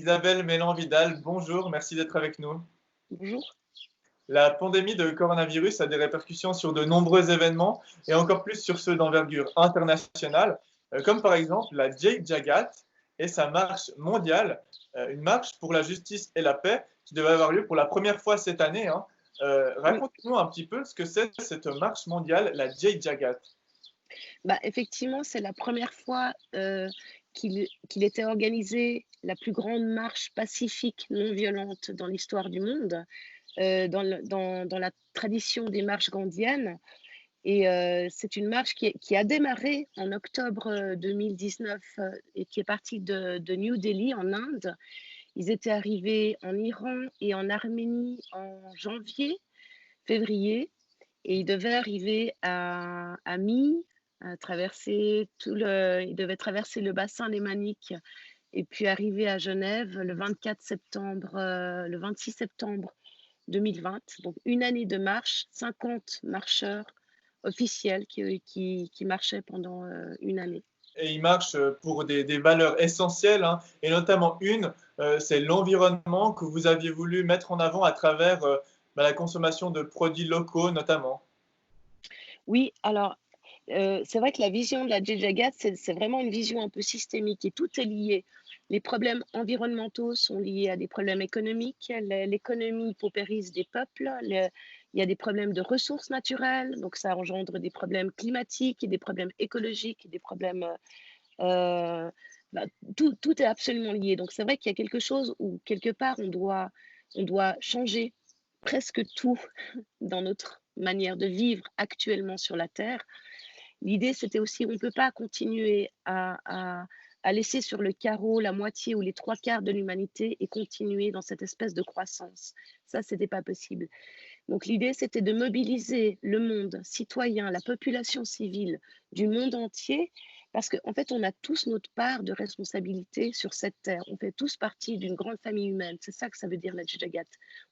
Isabelle Mélan-Vidal, bonjour, merci d'être avec nous. Bonjour. La pandémie de coronavirus a des répercussions sur de nombreux événements et encore plus sur ceux d'envergure internationale, comme par exemple la Jai Jagat et sa marche mondiale, une marche pour la justice et la paix qui devait avoir lieu pour la première fois cette année, hein. Oui, Racontez-nous un petit peu ce que c'est cette marche mondiale, la Jai Jagat. effectivement, c'est la première fois qu'il était organisé la plus grande marche pacifique non violente dans l'histoire du monde, dans la tradition des marches gandhiennes. Et c'est une marche qui a démarré en octobre 2019 et qui est partie de New Delhi en Inde. Ils étaient arrivés en Iran et en Arménie en janvier, février. Et il devait arriver à Mi, il devait traverser le bassin lémanique et puis arriver à Genève le 24 septembre, le 26 septembre 2020. Donc une année de marche, 50 marcheurs officiels qui marchaient pendant une année. Et il marche pour des valeurs essentielles, hein, et notamment une, c'est l'environnement que vous aviez voulu mettre en avant à travers la consommation de produits locaux notamment. Oui, alors c'est vrai que la vision de la Jagat, c'est vraiment une vision un peu systémique et tout est lié. Les problèmes environnementaux sont liés à des problèmes économiques. L'économie paupérise des peuples. Il y a des problèmes de ressources naturelles, donc ça engendre des problèmes climatiques et des problèmes écologiques et des problèmes. euh, bah, tout est absolument lié. Donc c'est vrai qu'il y a quelque chose où quelque part on doit changer presque tout dans notre manière de vivre actuellement sur la Terre. L'idée, c'était aussi, on ne peut pas continuer à laisser sur le carreau la moitié ou les trois quarts de l'humanité et continuer dans cette espèce de croissance. Ça, ce n'était pas possible. Donc l'idée, c'était de mobiliser le monde citoyen, la population civile du monde entier, parce qu'en fait, on a tous notre part de responsabilité sur cette terre. On fait tous partie d'une grande famille humaine. C'est ça que ça veut dire la Jagat.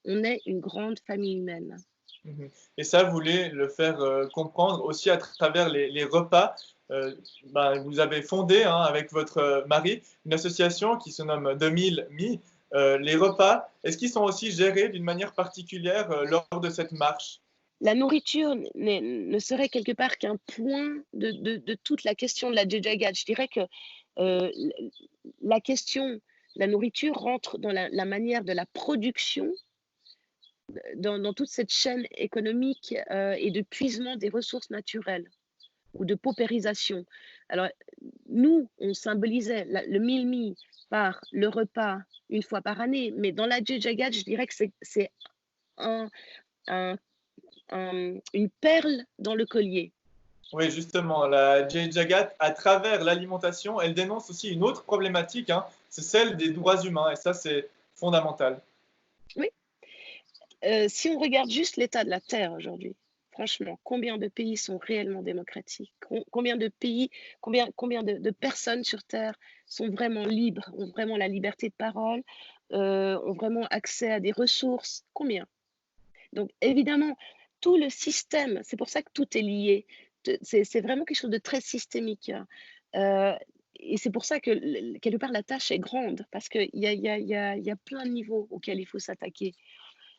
On est une grande famille humaine. Mhm. Et ça, vous voulez le faire comprendre aussi à travers les repas. Vous avez fondé, hein, avec votre mari, une association qui se nomme 2000 Mi. Les repas, est-ce qu'ils sont aussi gérés d'une manière particulière lors de cette marche? La nourriture ne serait quelque part qu'un point de toute la question de la Jagat. Je dirais que euh, la question, la nourriture rentre dans la manière de la production, dans toute cette chaîne économique et de puisement des ressources naturelles ou de paupérisation. Alors, nous, on symbolisait le milmi par le repas une fois par année, mais dans la Jagat, je dirais que c'est un, un une perle dans le collier. Oui, justement, la Jay Jagat, à travers l'alimentation, elle dénonce aussi une autre problématique, hein, c'est celle des droits humains, et ça, c'est fondamental. Oui, si on regarde juste l'état de la Terre aujourd'hui, franchement, combien de pays sont réellement démocratiques? Combien de pays, combien de personnes sur Terre sont vraiment libres, ont vraiment la liberté de parole, ont vraiment accès à des ressources? Combien? Donc, évidemment, tout le système, c'est pour ça que tout est lié. C'est vraiment quelque chose de très systémique, hein. Euh, et c'est pour ça que, quelque part, la tâche est grande, parce qu'il y a plein de niveaux auxquels il faut s'attaquer.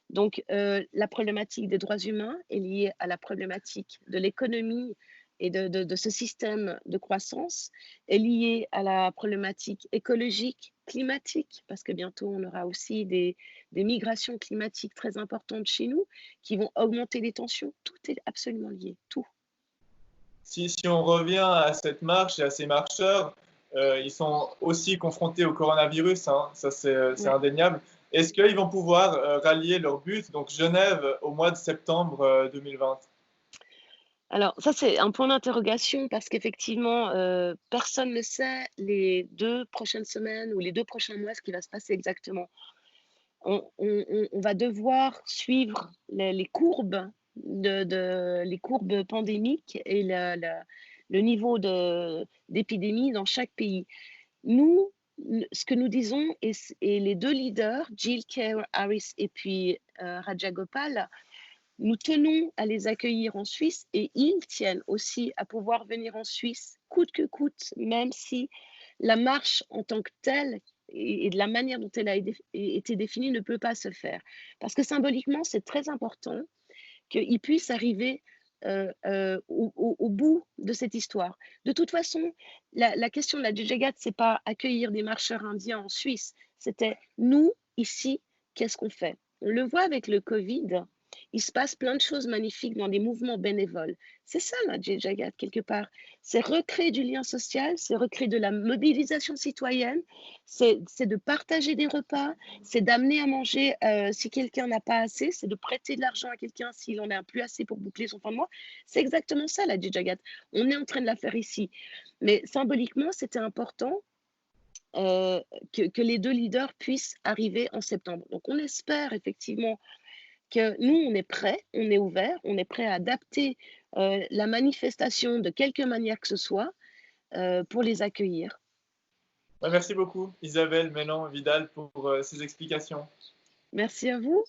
Donc, la problématique des droits humains est liée à la problématique de l'économie et de ce système de croissance, est liée à la problématique écologique, climatique, parce que bientôt on aura aussi des migrations climatiques très importantes chez nous qui vont augmenter les tensions. Tout est absolument lié, tout. Si on revient à cette marche et à ces marcheurs, ils sont aussi confrontés au coronavirus, hein, ça c'est Ouais. indéniable. Est-ce qu'ils vont pouvoir rallier leur but, donc Genève, au mois de septembre 2020? Alors, ça, c'est un point d'interrogation parce qu'effectivement, personne ne sait les 2 prochaines semaines ou les 2 prochains mois ce qui va se passer exactement. On va devoir suivre les courbes, les courbes pandémiques et le niveau d'épidémie dans chaque pays. Nous, ce que nous disons, et les deux leaders, Jill Keir Harris et puis Rajagopal, nous tenons à les accueillir en Suisse et ils tiennent aussi à pouvoir venir en Suisse coûte que coûte, même si la marche en tant que telle et de la manière dont elle a été définie ne peut pas se faire. Parce que symboliquement, c'est très important qu'il puisse arriver au bout de cette histoire. De toute façon, la question de la Djegad, ce n'est pas accueillir des marcheurs indiens en Suisse, c'était nous, ici, qu'est-ce qu'on fait? On le voit avec le Covid, il se passe plein de choses magnifiques dans des mouvements bénévoles. C'est ça la Djegad, quelque part. C'est recréer du lien social, c'est recréer de la mobilisation citoyenne, c'est de partager des repas, c'est d'amener à manger si quelqu'un n'a pas assez, c'est de prêter de l'argent à quelqu'un s'il en a plus assez pour boucler son fin de mois. C'est exactement ça la Djagat. On est en train de la faire ici. Mais symboliquement, c'était important que les deux leaders puissent arriver en septembre. Donc on espère effectivement que nous, on est prêts, on est ouvert, on est prêt à adapter la manifestation de quelque manière que ce soit pour les accueillir. Merci beaucoup, Isabelle Mélan Vidal, pour ces explications. Merci à vous.